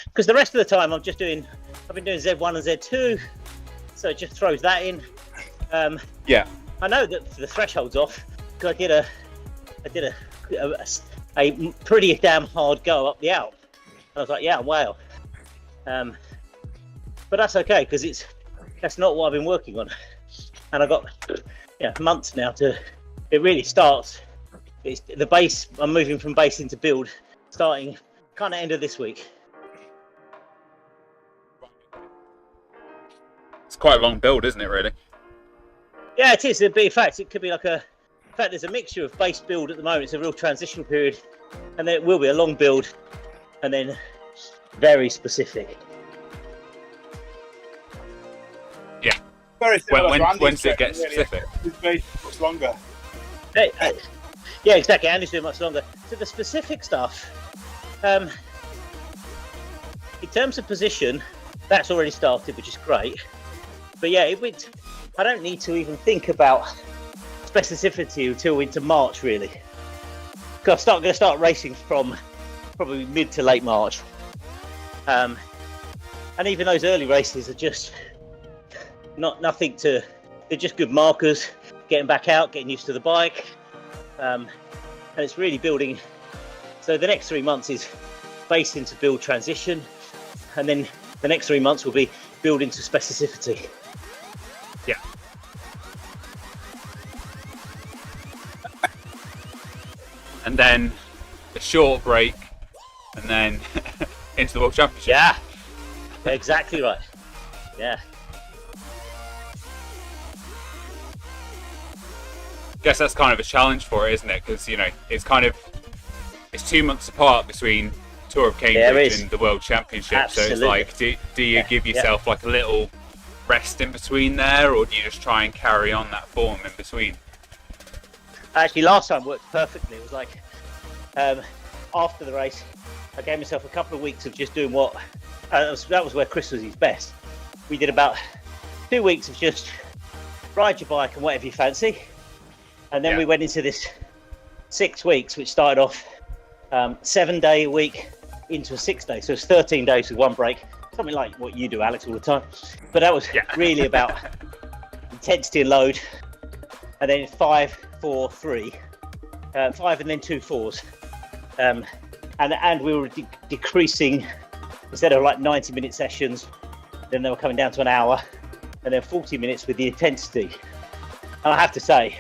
because the rest of the time I've been doing Z1 and Z2, so it just throws that in. Yeah. I know that the threshold's off because I did a pretty damn hard go up the Alp. I was like, yeah, wow. But that's okay because that's not what I've been working on, and I've got months now to. It really starts. It's the base. I'm moving from base into build, starting kind of end of this week. It's quite a long build, isn't it? Really? Yeah, it is. In fact, it could be like in fact, there's a mixture of base build at the moment. It's a real transition period, and then it will be a long build, and then very specific. Yeah. Very similar. When does it get specific? It's very much longer. Yeah, exactly. Andy's doing much longer. So the specific stuff, in terms of position, that's already started, which is great. But yeah, I don't need to even think about specificity until into March, really. Because I'm going to start racing from probably mid to late March. And even those early races are just nothing to. They're just good markers, getting back out, getting used to the bike. And it's really building. So the next 3 months is base into build transition, and then the next 3 months will be build into specificity. Yeah. And then a short break, and then into the World Championship. Yeah, exactly right. Yeah. Guess that's kind of a challenge for it, isn't it? Because it's 2 months apart between Tour of Cambridge and the World Championship. Absolutely. So it's like, do you give yourself like a little rest in between there, or do you just try and carry on that form in between? Actually, last time worked perfectly. It was like after the race, I gave myself a couple of weeks of just doing what. That was where Chris was his best. We did about 2 weeks of just ride your bike and whatever you fancy. And then we went into this 6 weeks, which started off 7 day a week into a 6 day. So it's 13 days with one break, something like what you do, Alex, all the time. But that was really about intensity and load. And then 5, 4, 3, 5 and then 2 4s. And we were decreasing, instead of like 90-minute sessions, then they were coming down to an hour, and then 40 minutes with the intensity. And I have to say,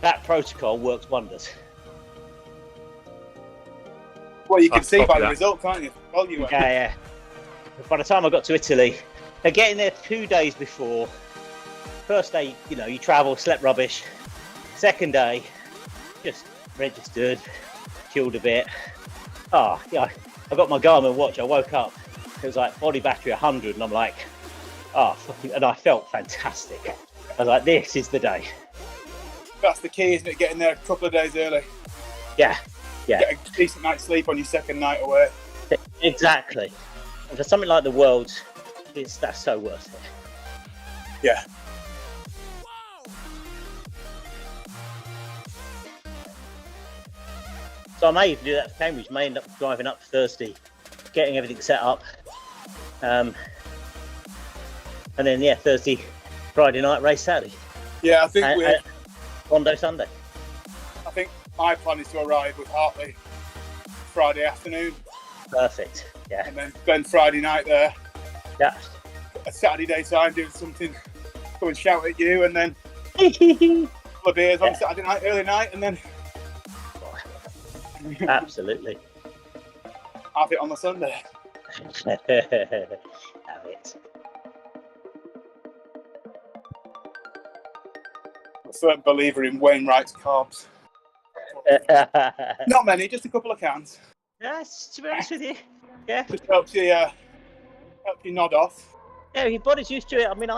that protocol works wonders. Well, you can see by the result, can't you? Well, you were. Yeah. By the time I got to Italy, they're getting there 2 days before. First day, you travel, slept rubbish. Second day, just registered, chilled a bit. I got my Garmin watch. I woke up. It was like body battery 100, and I'm like, and I felt fantastic. I was like, this is the day. That's the key, isn't it? Getting there a couple of days early. Yeah. Get a decent night's sleep on your second night away. Exactly. And for something like the Worlds, that's so worth it. Yeah. So I may even do that for Cambridge. May end up driving up Thursday, getting everything set up. And then, Thursday, Friday night race Saturday. Yeah, I think we're... Rondo Sunday. I think my plan is to arrive with Hartley Friday afternoon. Perfect, yeah. And then spend Friday night there. Yeah. A Saturday daytime doing something, go and shout at you, and then a couple of beers on Saturday night, early night, and then... Absolutely. Have it on the Sunday. Have it. I'm a firm believer in Wainwright's carbs. Not many, just a couple of cans. Yes, to be honest with you. Yeah. Just helps you nod off. Yeah, your body's used to it. I mean,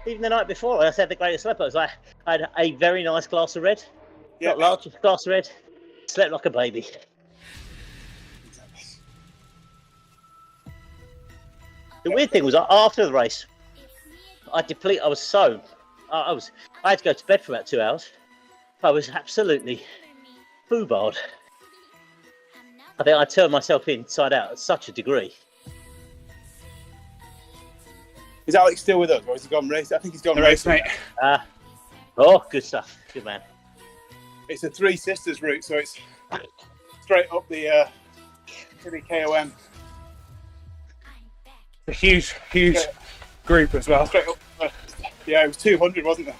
even the night before, I said the greatest sleep. I had a very nice glass of red. Yeah. Not large, glass of red. Slept like a baby. The weird thing was, after the race, I had to go to bed for about 2 hours. I was absolutely foobarred. I think I turned myself inside out at such a degree. Is Alex still with us, or has he gone racing? I think he's gone The race, racing. mate. Oh, good stuff. Good man. It's a Three Sisters route, so it's straight up the Hilly KOM. A huge group as well. Straight up. Yeah, it was 200, wasn't it?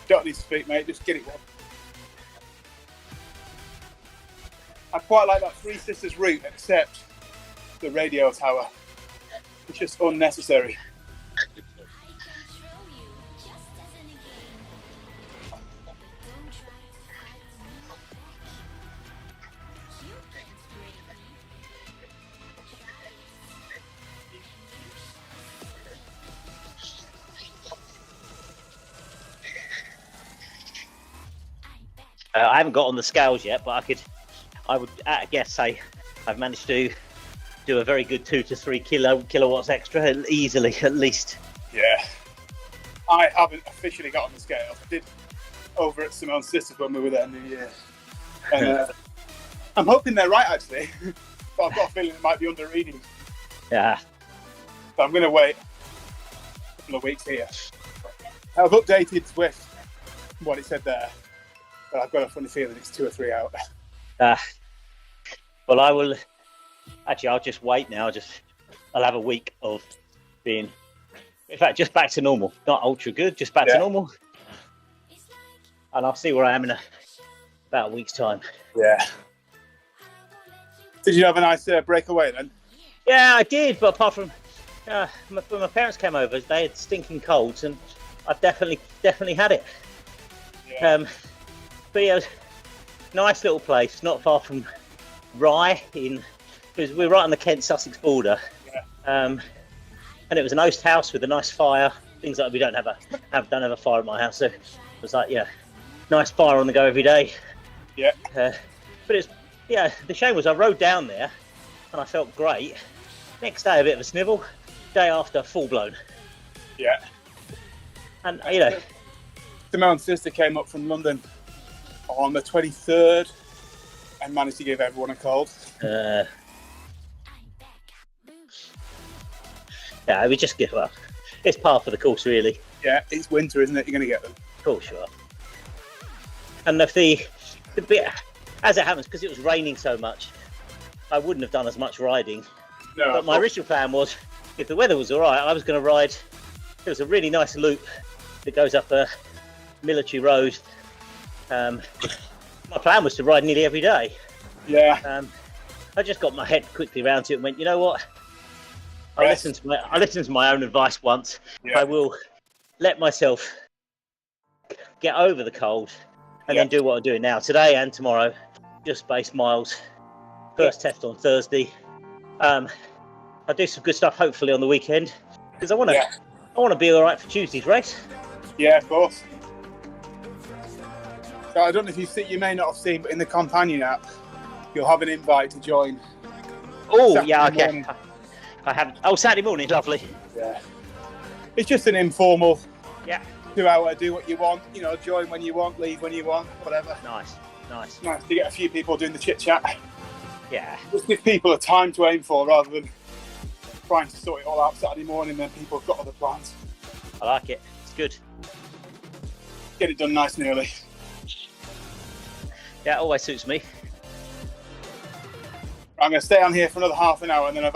Don't need to speak, mate. Just get it one. I quite like that Three Sisters route, except the radio tower. It's just unnecessary. I haven't got on the scales yet, but I would guess say I've managed to do a very good 2 to 3 kilowatts extra easily, at least. Yeah. I haven't officially got on the scales. I did over at Simone's sisters when we were there New Year. And I'm hoping they're right, actually. But I've got a feeling it might be under reading. Yeah. So I'm going to wait a couple of weeks here. I've updated Swift what it said there. But I've got a funny feeling it's 2 or 3 out. Well, I will. Actually, I'll just wait now. I'll have a week of being, in fact, just back to normal. Not ultra good, just back to normal. And I'll see where I am in about a week's time. Yeah. Did you have a nice breakaway then? Yeah, I did. But apart from when my parents came over, they had stinking colds, and I've definitely had it. Yeah. But yeah, nice little place, not far from Rye, because we're right on the Kent-Sussex border. Yeah. And it was an host house with a nice fire. Things like we don't have a fire at my house, so it was like nice fire on the go every day. Yeah. But the shame was I rode down there and I felt great. Next day a bit of a snivel. Day after full blown. Yeah. And Simone's sister came up from London on the 23rd and managed to give everyone a cold. Yeah, we just give up. It's par for the course, really. Yeah, it's winter, isn't it? You're going to get them. Of course you are. And if the bit, as it happens, because it was raining so much, I wouldn't have done as much riding. No, but my original plan was, if the weather was all right, I was going to ride. There was a really nice loop that goes up a military road. My plan was to ride nearly every day. Yeah. I just got my head quickly around to it and went, you know what? I listened to my own advice once. Yeah. I will let myself get over the cold and then do what I'm doing now, today and tomorrow. Just base miles. First test on Thursday. I'll do some good stuff hopefully on the weekend because I want to be all right for Tuesday's race. Yeah, of course. So I don't know if you may not have seen, but in the companion app, you'll have an invite to join. Oh, Saturday yeah, okay. morning. I haven't. Oh, Saturday morning, lovely. Yeah. It's just an informal 2 hour, do what you want, join when you want, leave when you want, whatever. Nice. Nice to get a few people doing the chit chat. Yeah. Just give people a time to aim for rather than trying to sort it all out Saturday morning, then people have got other plans. I like it. It's good. Get it done nice and early. Yeah, it always suits me. I'm going to stay on here for another half an hour and then I'm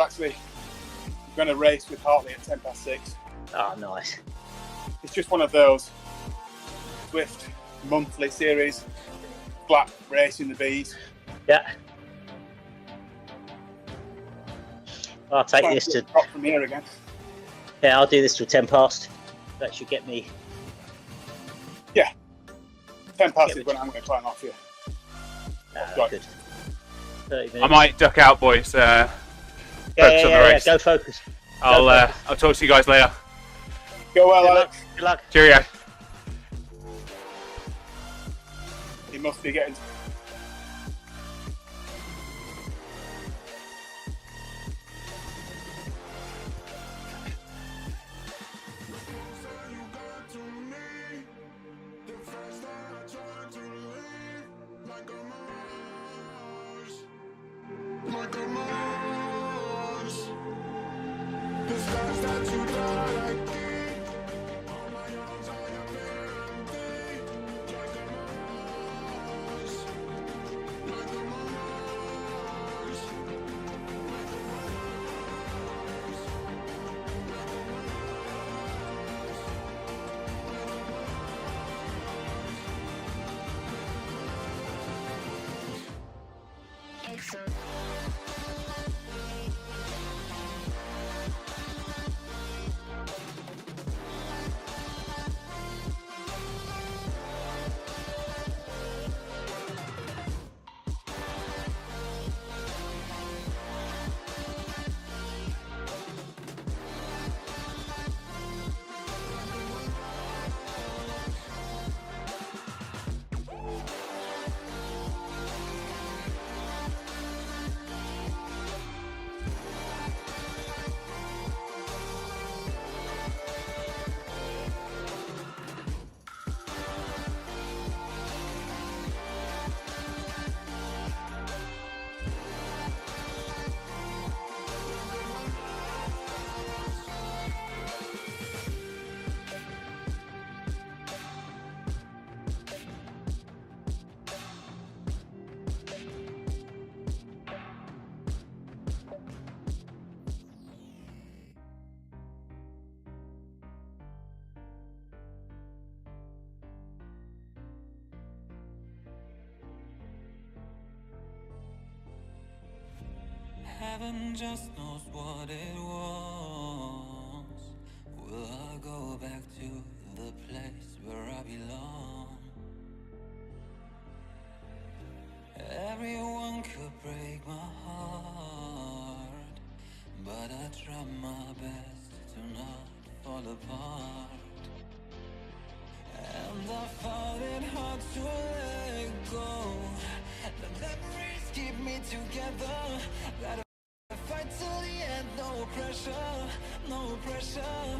going to race with Hartley at 6:10. Oh, nice. It's just one of those Swift monthly series, flat racing the bees. Yeah. I'll take this to drop from here again. Yeah, I'll do this till 10 past. That should get me. Yeah. 10 past is when I'm going to climb off here. Good. 30 minutes. I might duck out, boys. Focus on the race. Go focus. I'll talk to you guys later. Go well, Alex. Good luck. Cheerio. He must be getting. The stars that you got, I give. Heaven just knows what it wants. Will I go back to the place where I belong? Everyone could break my heart, but I try my best to not fall apart. And I found it hard to let go. The memories keep me together. Gotta fight till the end, no pressure, no pressure.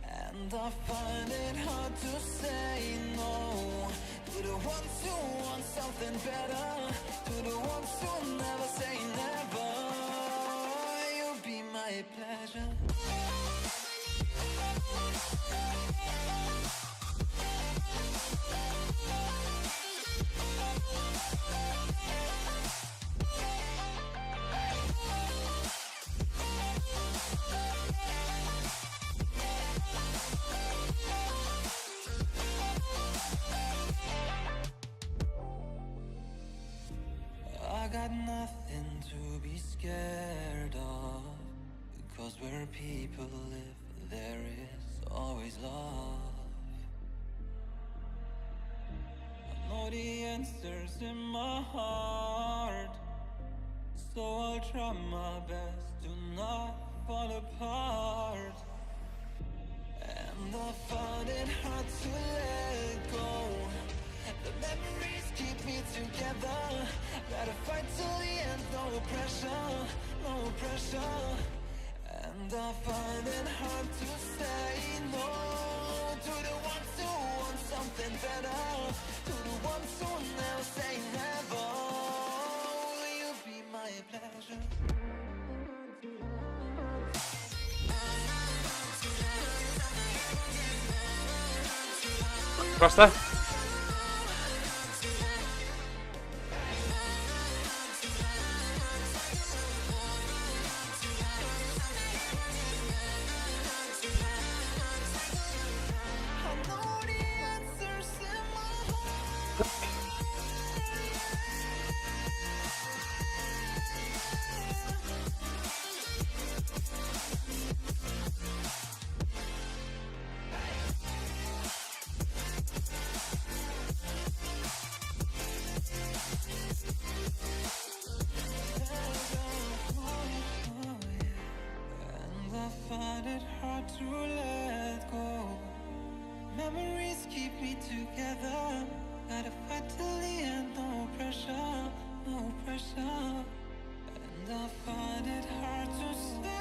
And I find it hard to say no to the ones who want something better, to the ones who never say never. You'll be my pleasure. I got nothing to be scared of, because where people live, there is always love. I know the answers in my heart, so I'll try my best to not fall apart. And I found it hard to let go. The memories keep me together. Gotta fight till the end, no pressure, no pressure. And I find it hard to say no to the ones who want something better, to the ones who never say never. Will you be my pleasure? Costa? To let go. Memories keep me together. Gotta fight till the end, no pressure, no pressure. And I find it hard to say